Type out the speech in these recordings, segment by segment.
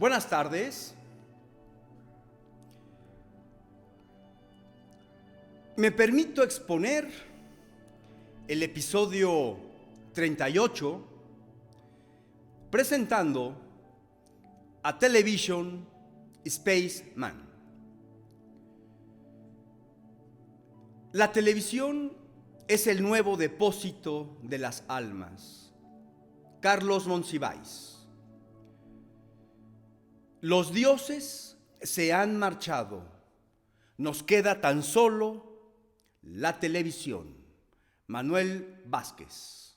Buenas tardes. Me permito exponer el episodio 38 presentando a Television Spaceman. La televisión es el nuevo depósito de las almas. Carlos Monsiváis. Los dioses se han marchado. Nos queda tan solo la televisión. Manuel Vázquez.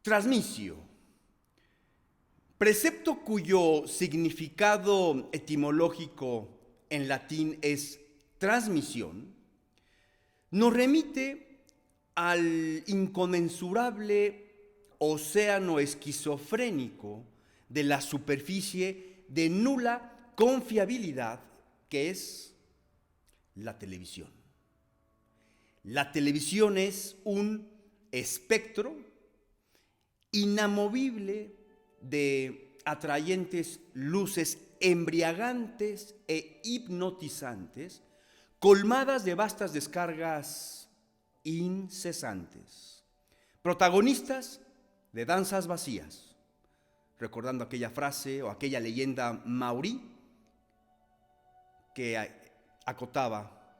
Transmisio. Precepto cuyo significado etimológico en latín es transmisión, nos remite al inconmensurable océano esquizofrénico de la superficie de nula confiabilidad que es la televisión. La televisión es un espectro inamovible de atrayentes luces embriagantes e hipnotizantes, colmadas de vastas descargas incesantes, protagonistas de danzas vacías, recordando aquella frase o aquella leyenda maorí que acotaba: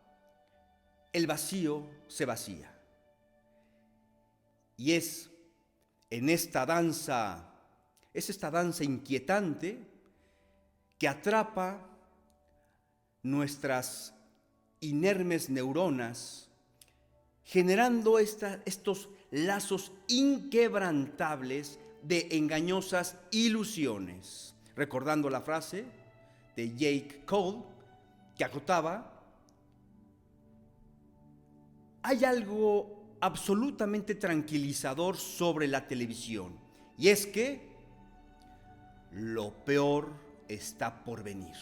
el vacío se vacía. Y es esta danza inquietante que atrapa nuestras inermes neuronas, generando estos lazos inquebrantables de engañosas ilusiones. Recordando la frase de Jake Cole que acotaba: hay algo absolutamente tranquilizador sobre la televisión, y es que lo peor está por venir.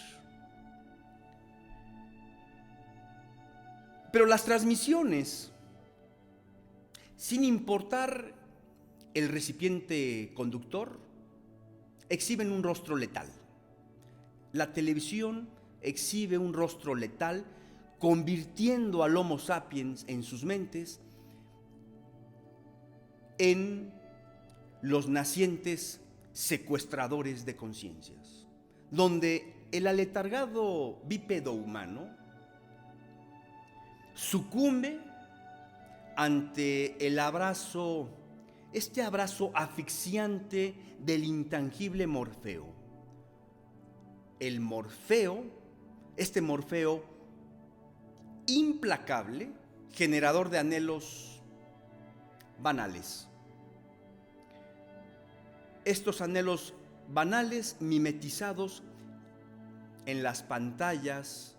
Pero las transmisiones, sin importar el recipiente conductor, exhiben un rostro letal. La televisión exhibe un rostro letal, convirtiendo al Homo sapiens en sus mentes en los nacientes secuestradores de conciencias, donde el aletargado bípedo humano sucumbe ante el abrazo, este abrazo asfixiante del intangible Morfeo. El Morfeo, este Morfeo implacable, generador de anhelos banales. Estos anhelos banales mimetizados en las pantallas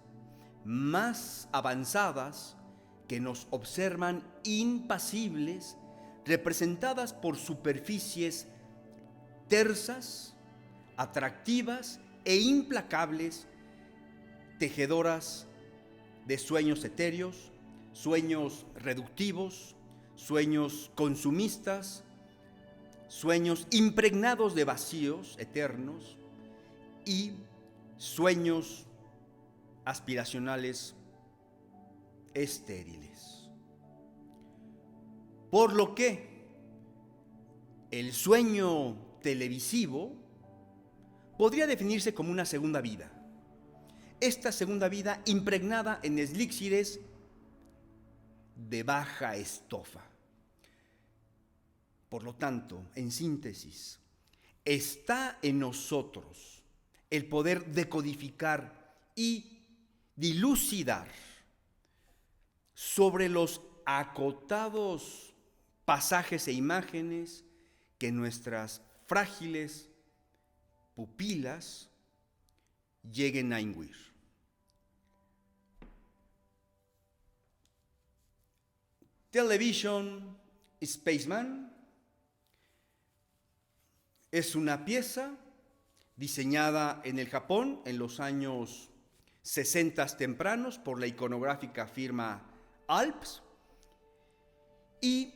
más avanzadas que nos observan impasibles, representadas por superficies tersas, atractivas e implacables, tejedoras de sueños etéreos, sueños reductivos, sueños consumistas, sueños impregnados de vacíos eternos y sueños aspiracionales estériles. Por lo que el sueño televisivo podría definirse como una segunda vida. Esta segunda vida impregnada en elixires de baja estofa. Por lo tanto, en síntesis, está en nosotros el poder decodificar y dilucidar sobre los acotados pasajes e imágenes que nuestras frágiles pupilas lleguen a inguir. Television Spaceman es una pieza diseñada en el Japón en los años 60 tempranos por la iconográfica firma Alps, y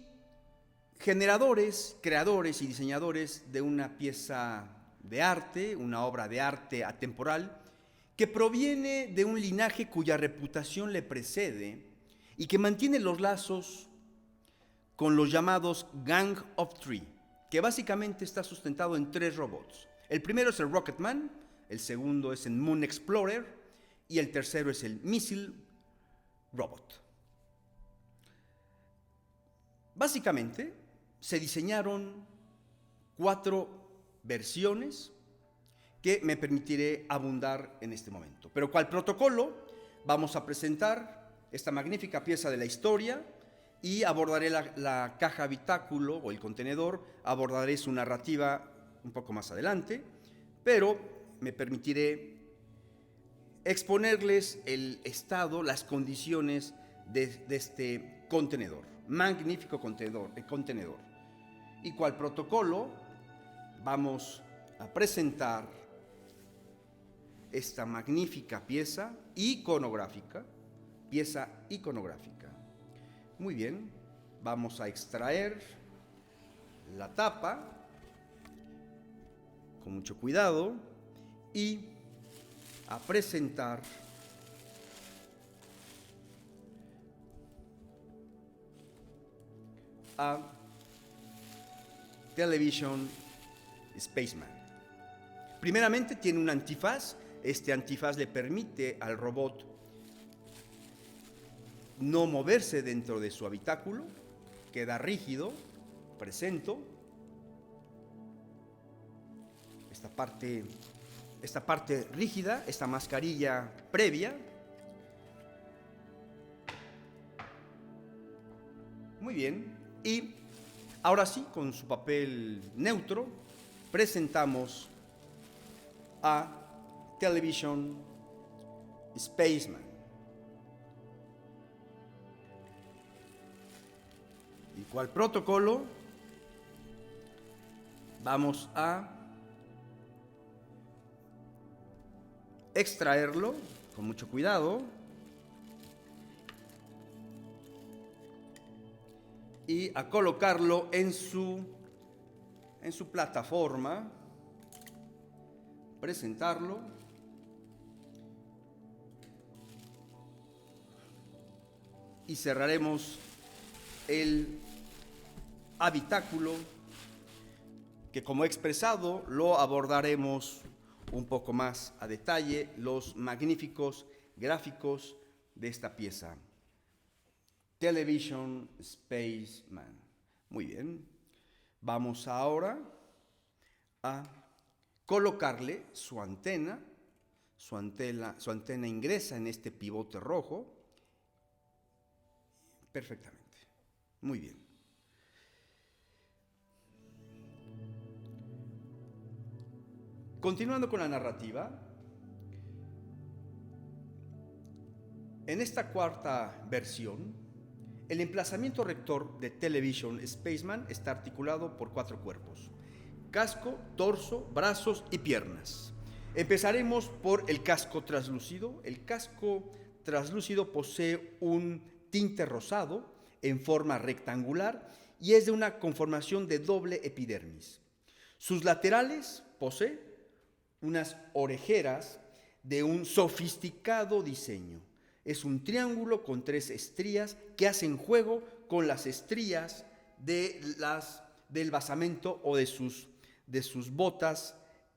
creadores y diseñadores de una pieza de arte, una obra de arte atemporal, que proviene de un linaje cuya reputación le precede y que mantiene los lazos con los llamados Gang of Three, que básicamente está sustentado en 3 robots. El primero es el Rocketman, el segundo es el Moon Explorer y el tercero es el Missile Robot. Básicamente se diseñaron 4 versiones que me permitiré abundar en este momento. Pero cual protocolo, vamos a presentar esta magnífica pieza de la historia y abordaré la caja habitáculo o el contenedor, abordaré su narrativa un poco más adelante, pero me permitiré exponerles el estado, las condiciones de este contenedor, magnífico contenedor. Y cual protocolo, vamos a presentar esta magnífica pieza iconográfica. Muy bien, vamos a extraer la tapa con mucho cuidado y a presentar a Television Spaceman. Primeramente tiene un antifaz. Este antifaz le permite al robot no moverse dentro de su habitáculo, queda rígido. Presento esta parte rígida, esta mascarilla previa. Muy bien, y ahora sí, con su papel neutro, presentamos a Television Spaceman. Y cual protocolo, vamos a extraerlo con mucho cuidado y a colocarlo en su plataforma, presentarlo y cerraremos el habitáculo, que como he expresado lo abordaremos un poco más a detalle, los magníficos gráficos de esta pieza. Television Spaceman. Muy bien, vamos ahora a colocarle su antena. Su antena ingresa en este pivote rojo perfectamente. Muy bien. Continuando con la narrativa, en esta 4ª versión, el emplazamiento rector de Television Spaceman está articulado por 4 cuerpos: casco, torso, brazos y piernas. Empezaremos por el casco translúcido. El casco translúcido posee un tinte rosado en forma rectangular y es de una conformación de doble epidermis. Sus laterales posee unas orejeras de un sofisticado diseño. Es un triángulo con 3 estrías que hacen juego con las estrías del basamento o de sus botas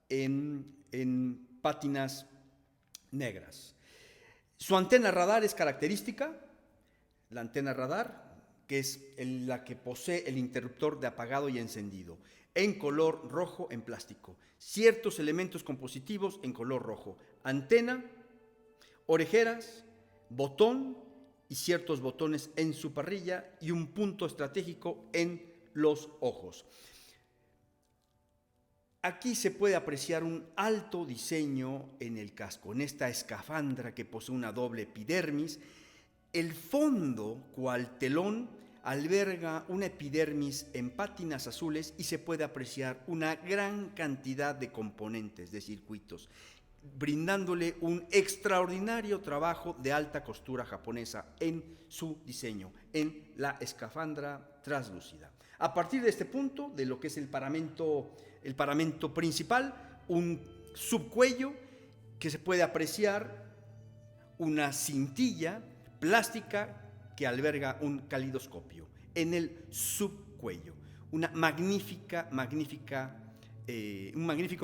en pátinas negras. Su antena radar es característica. La antena radar, que es la que posee el interruptor de apagado y encendido, en color rojo en plástico. Ciertos elementos compositivos en color rojo. Antena, orejeras, botón y ciertos botones en su parrilla y un punto estratégico en los ojos. Aquí se puede apreciar un alto diseño en el casco, en esta escafandra que posee una doble epidermis. El fondo, cual telón, alberga una epidermis en pátinas azules y se puede apreciar una gran cantidad de componentes, de circuitos, brindándole un extraordinario trabajo de alta costura japonesa en su diseño, en la escafandra translúcida. A partir de este punto, de lo que es el paramento principal, un subcuello que se puede apreciar una cintilla plástica que alberga un calidoscopio en el subcuello. Un magnífico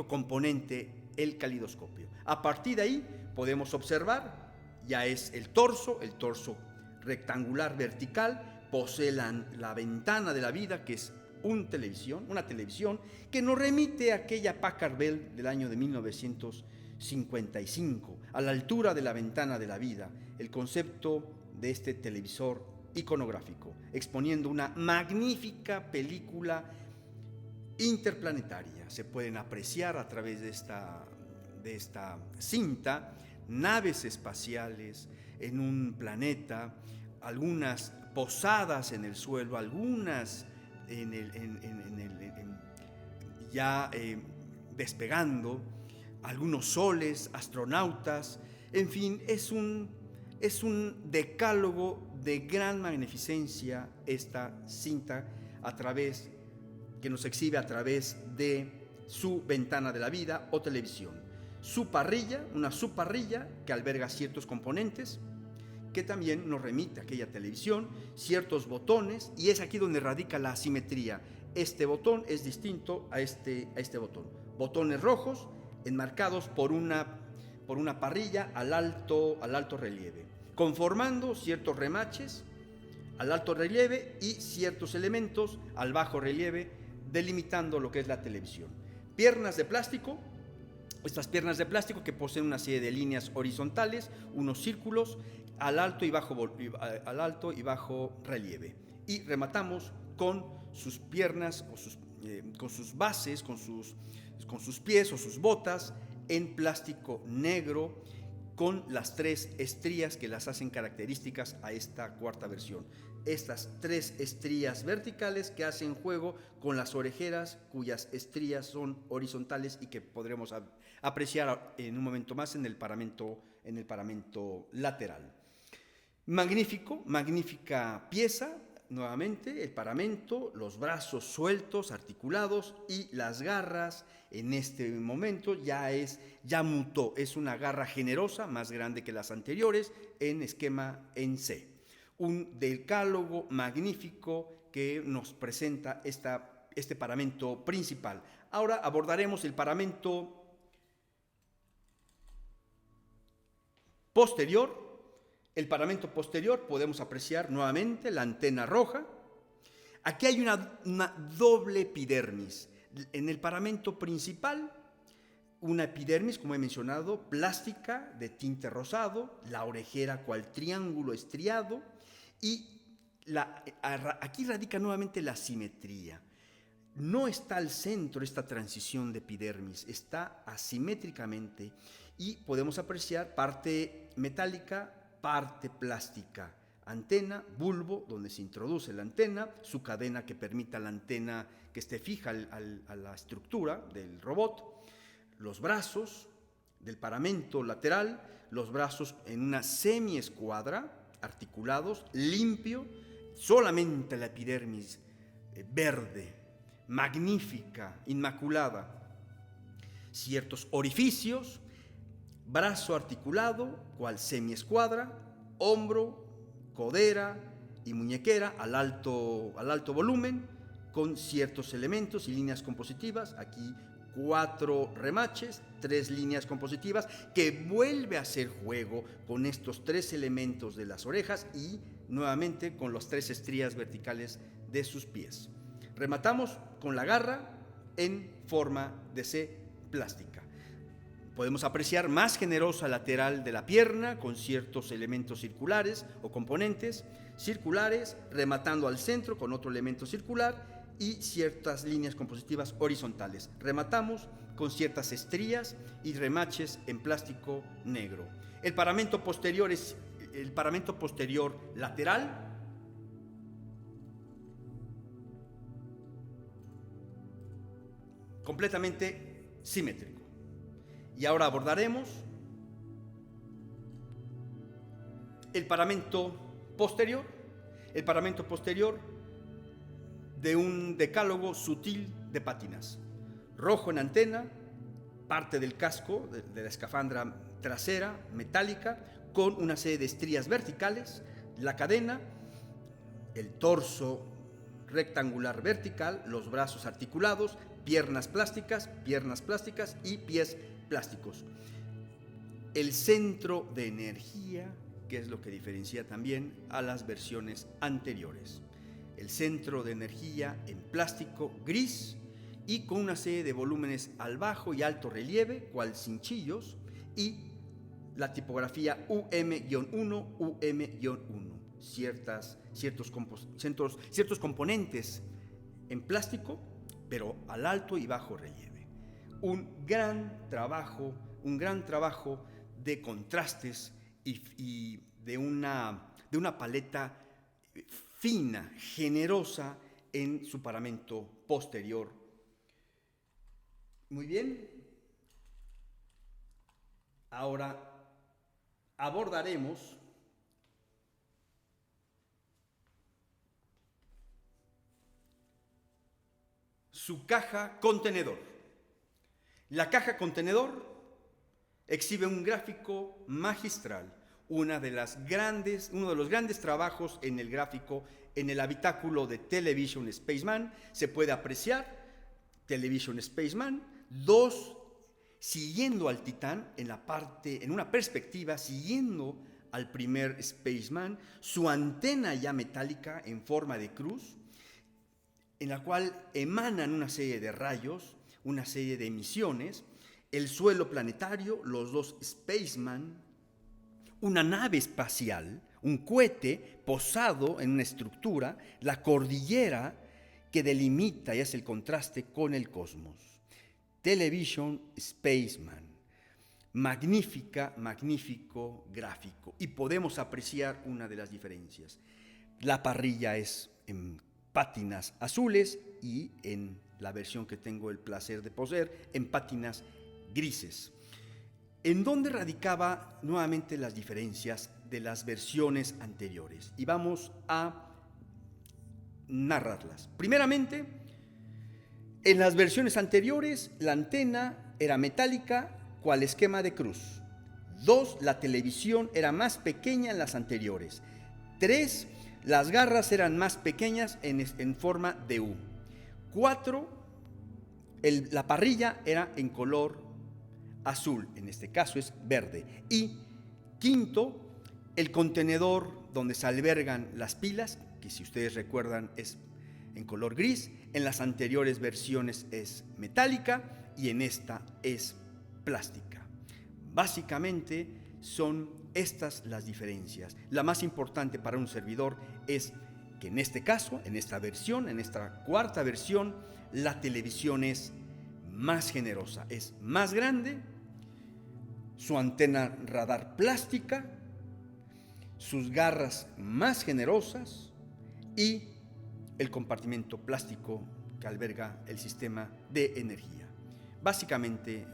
componente, el calidoscopio. A partir de ahí podemos observar, ya es el torso rectangular vertical, posee la ventana de la vida, que es una televisión que nos remite a aquella Packard Bell del año de 1955, a la altura de la ventana de la vida, el concepto de este televisor iconográfico, exponiendo una magnífica película interplanetaria. Se pueden apreciar a través de esta cinta naves espaciales en un planeta, algunas posadas en el suelo, algunas despegando, algunos soles, astronautas, en fin, es un decálogo de gran magnificencia esta cinta que nos exhibe a través de su ventana de la vida o televisión. Una subparrilla que alberga ciertos componentes que también nos remite a aquella televisión, ciertos botones, y es aquí donde radica la asimetría. Este botón es distinto a este botón. Botones rojos enmarcados por una parrilla al alto relieve, conformando ciertos remaches al alto relieve y ciertos elementos al bajo relieve, delimitando lo que es la televisión. Piernas de plástico, estas piernas de plástico que poseen una serie de líneas horizontales, unos círculos al alto y bajo relieve. Y rematamos con sus piernas, con sus bases, con sus pies o sus botas en plástico negro, con las 3 estrías que las hacen características a esta cuarta versión. Estas 3 estrías verticales que hacen juego con las orejeras, cuyas estrías son horizontales y que podremos apreciar en un momento más en el paramento lateral. Magnífica pieza. Nuevamente, el paramento, los brazos sueltos, articulados, y las garras en este momento ya mutó. Es una garra generosa, más grande que las anteriores, en esquema en C. Un decálogo magnífico que nos presenta este paramento principal. Ahora abordaremos el paramento posterior. El paramento posterior podemos apreciar nuevamente la antena roja. Aquí hay una doble epidermis. En el paramento principal, una epidermis, como he mencionado, plástica de tinte rosado, la orejera cual triángulo estriado, y aquí radica nuevamente la simetría. No está al centro esta transición de epidermis, está asimétricamente, y podemos apreciar parte metálica, parte plástica, antena, bulbo, donde se introduce la antena, su cadena que permita a la antena que esté fija a la estructura del robot, los brazos del paramento lateral, los brazos en una semiescuadra, articulados, limpio, solamente la epidermis verde, magnífica, inmaculada, ciertos orificios, brazo articulado, cual semiescuadra, hombro, codera y muñequera al alto volumen, con ciertos elementos y líneas compositivas. Aquí 4 remaches, 3 líneas compositivas, que vuelve a hacer juego con estos 3 elementos de las orejas y nuevamente con las 3 estrías verticales de sus pies. Rematamos con la garra en forma de C plástica. Podemos apreciar más generosa lateral de la pierna con ciertos elementos circulares o componentes circulares, rematando al centro con otro elemento circular y ciertas líneas compositivas horizontales. Rematamos con ciertas estrías y remaches en plástico negro. El paramento posterior es el paramento posterior lateral, completamente simétrico. Y ahora abordaremos el paramento posterior de un decálogo sutil de pátinas. Rojo en antena, parte del casco, de la escafandra trasera, metálica, con una serie de estrías verticales, la cadena, el torso rectangular vertical, los brazos articulados, piernas plásticas y pies plásticos. El centro de energía, que es lo que diferencia también a las versiones anteriores. El centro de energía en plástico gris y con una serie de volúmenes al bajo y alto relieve, cual cinchillos, y la tipografía UM-1, UM-1. Ciertos componentes en plástico, pero al alto y bajo relieve. Un gran trabajo de contrastes y de una paleta fina, generosa en su paramento posterior. Muy bien. Ahora abordaremos su caja contenedor. La caja contenedor exhibe un gráfico magistral, uno de los grandes trabajos en el gráfico. En el habitáculo de Television Spaceman se puede apreciar Television Spaceman, siguiendo al Titán en una perspectiva, siguiendo al primer Spaceman, su antena ya metálica en forma de cruz, en la cual emanan una serie de rayos, una serie de emisiones, el suelo planetario, los dos Spaceman, una nave espacial, un cohete posado en una estructura, la cordillera que delimita y hace el contraste con el cosmos. Television Spaceman, magnífico gráfico, y podemos apreciar una de las diferencias. La parrilla es en pátinas azules y en la versión que tengo el placer de poseer en pátinas grises. ¿En dónde radicaba nuevamente las diferencias de las versiones anteriores? Y vamos a narrarlas. Primeramente, en las versiones anteriores la antena era metálica, cual esquema de cruz. 2. La televisión era más pequeña en las anteriores. 3. Las garras eran más pequeñas en forma de U. 4. La parrilla era en color azul, en este caso es verde. Y 5. El contenedor donde se albergan las pilas, que si ustedes recuerdan es en color gris, en las anteriores versiones es metálica y en esta es plástica. Básicamente son estas las diferencias. La más importante para un servidor es que en este caso, en esta cuarta versión, la televisión es más generosa, es más grande, su antena radar plástica, sus garras más generosas y el compartimento plástico que alberga el sistema de energía. Básicamente,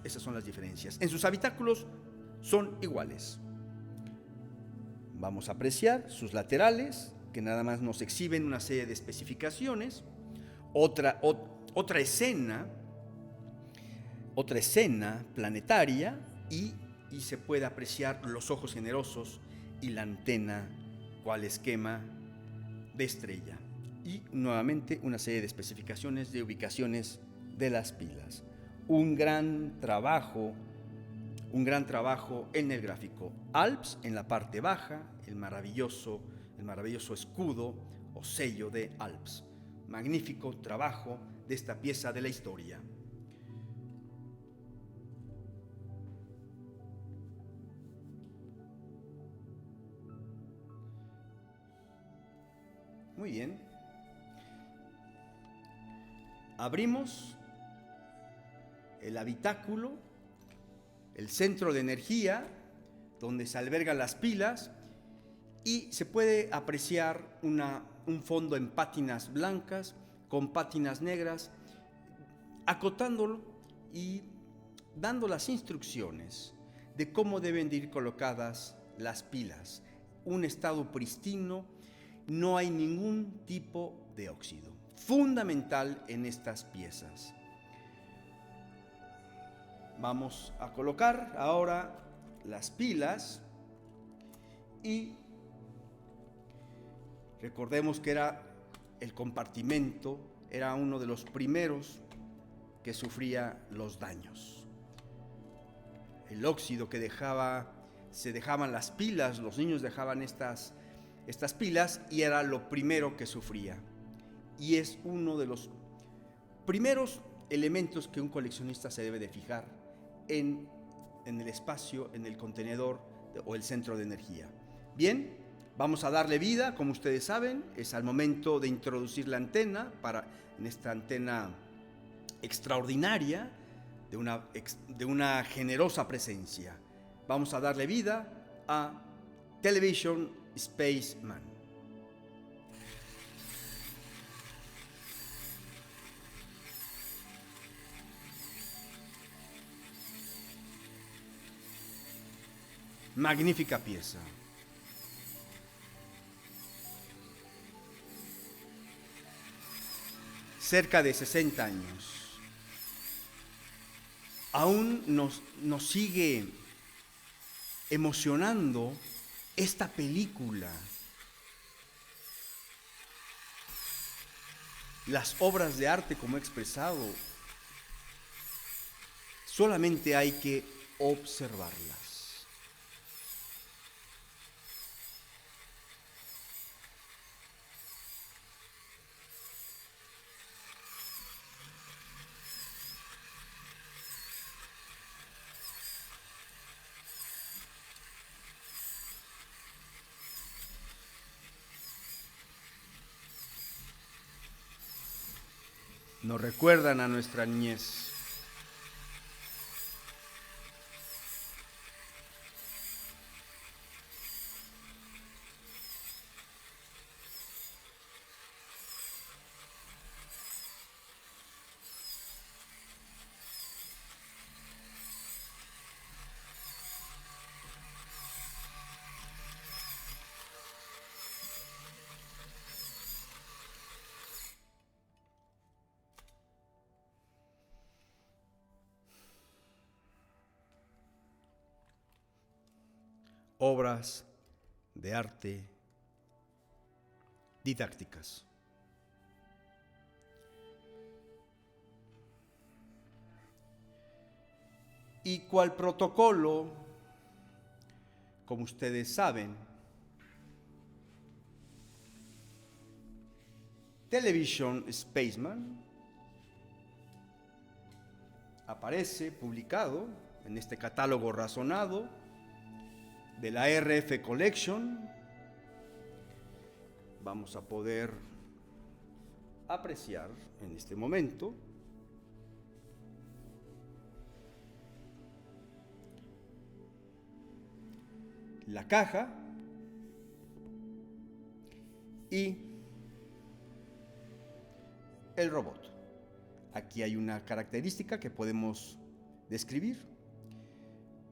esas son las diferencias. En sus habitáculos son iguales. Vamos a apreciar sus laterales, que nada más nos exhiben una serie de especificaciones. Otra escena planetaria y se puede apreciar los ojos generosos y la antena cual esquema de estrella. Y nuevamente una serie de especificaciones de ubicaciones de las pilas. Un gran trabajo en el gráfico. Alps en la parte baja, el maravilloso escudo o sello de Alps. Magnífico trabajo de esta pieza de la historia. Muy bien. Abrimos el habitáculo, el centro de energía, donde se albergan las pilas, y se puede apreciar un fondo en pátinas blancas con pátinas negras, acotándolo y dando las instrucciones de cómo deben de ir colocadas las pilas. Un estado pristino, no hay ningún tipo de óxido, fundamental en estas piezas. Vamos a colocar ahora las pilas y recordemos que era el compartimento, era uno de los primeros que sufría los daños. El óxido que se dejaban las pilas, los niños dejaban estas pilas y era lo primero que sufría. Y es uno de los primeros elementos que un coleccionista se debe de fijar en el espacio, en el contenedor o el centro de energía. Bien, vamos a darle vida, como ustedes saben, es al momento de introducir la antena, en esta antena extraordinaria, de una generosa presencia. Vamos a darle vida a Television Spaceman. Magnífica pieza. Cerca de 60 años. Aún nos sigue emocionando esta película. Las obras de arte, como he expresado, solamente hay que observarlas. Nos recuerdan a nuestra niñez. Obras de arte didácticas. Y cual protocolo, como ustedes saben, Television Spaceman aparece publicado en este catálogo razonado de la RF Collection. Vamos a poder apreciar en este momento la caja y el robot. Aquí hay una característica que podemos describir.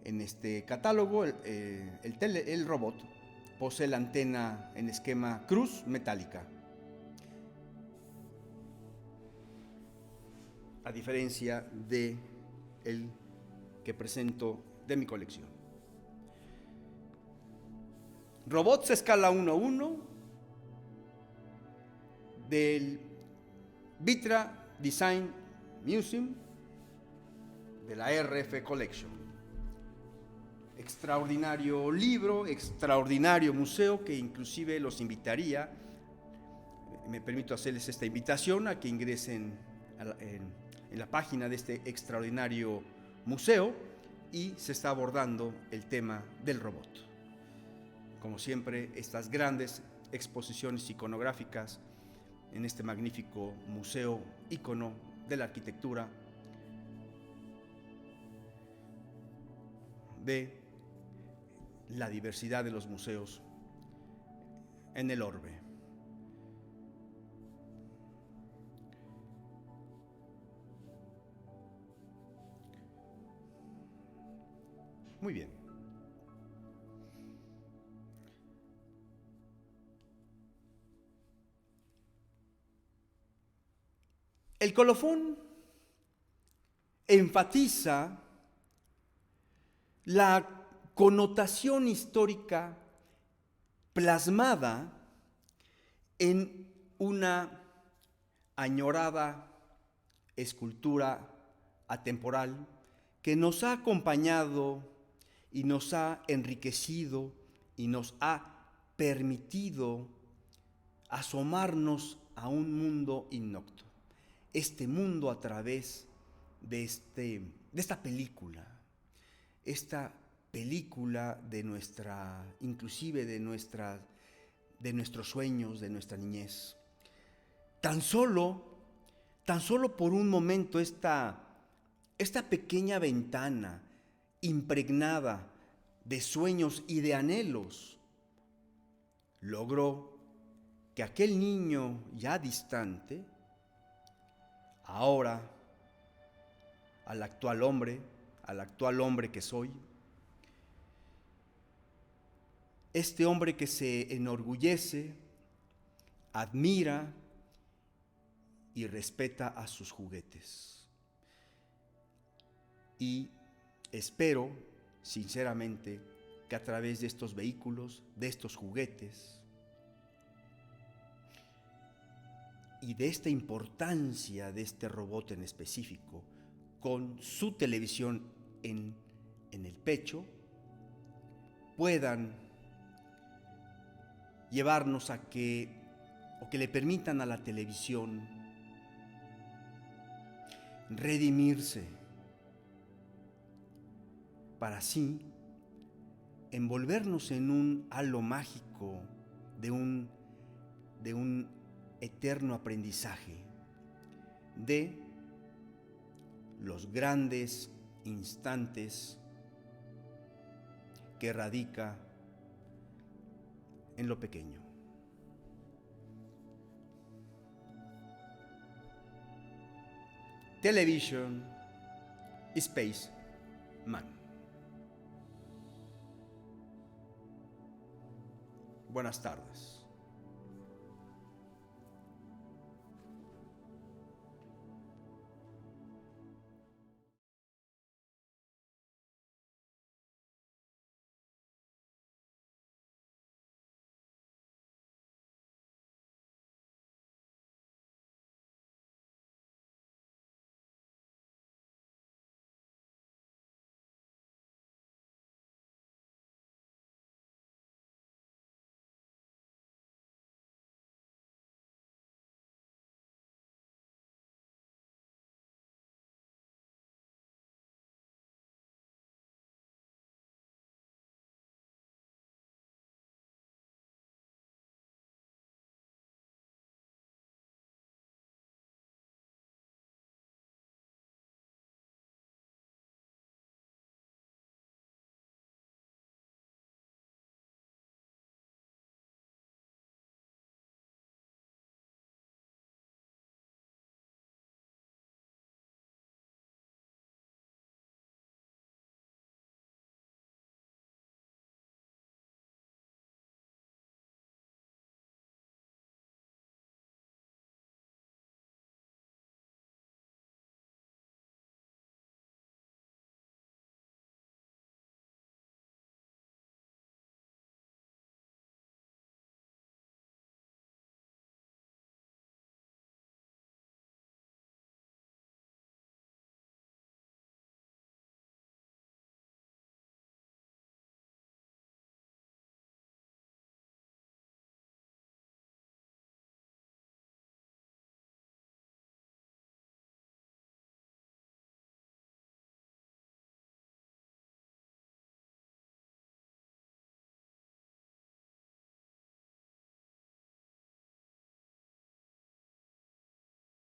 En este catálogo, el robot posee la antena en esquema cruz metálica, a diferencia de el que presento de mi colección. Robots escala 1:1 del Vitra Design Museum de la RF Collection. Extraordinario libro, extraordinario museo que inclusive los invitaría, me permito hacerles esta invitación a que ingresen en la página de este extraordinario museo y se está abordando el tema del robot. Como siempre, estas grandes exposiciones iconográficas en este magnífico museo ícono de la arquitectura de la diversidad de los museos en el orbe. Muy bien. El colofón enfatiza la connotación histórica plasmada en una añorada escultura atemporal que nos ha acompañado y nos ha enriquecido y nos ha permitido asomarnos a un mundo innocto. Este mundo a través de esta película, inclusive de nuestros sueños, de nuestra niñez. Tan solo por un momento esta pequeña ventana impregnada de sueños y de anhelos logró que aquel niño ya distante, ahora al actual hombre que soy, este hombre que se enorgullece, admira y respeta a sus juguetes. Y espero, sinceramente, que a través de estos vehículos, de estos juguetes y de esta importancia de este robot en específico, con su televisión en el pecho, puedan llevarnos a que le permitan a la televisión redimirse, para así envolvernos en un halo mágico de un eterno aprendizaje de los grandes instantes que radica en lo pequeño. Television Spaceman. Buenas tardes.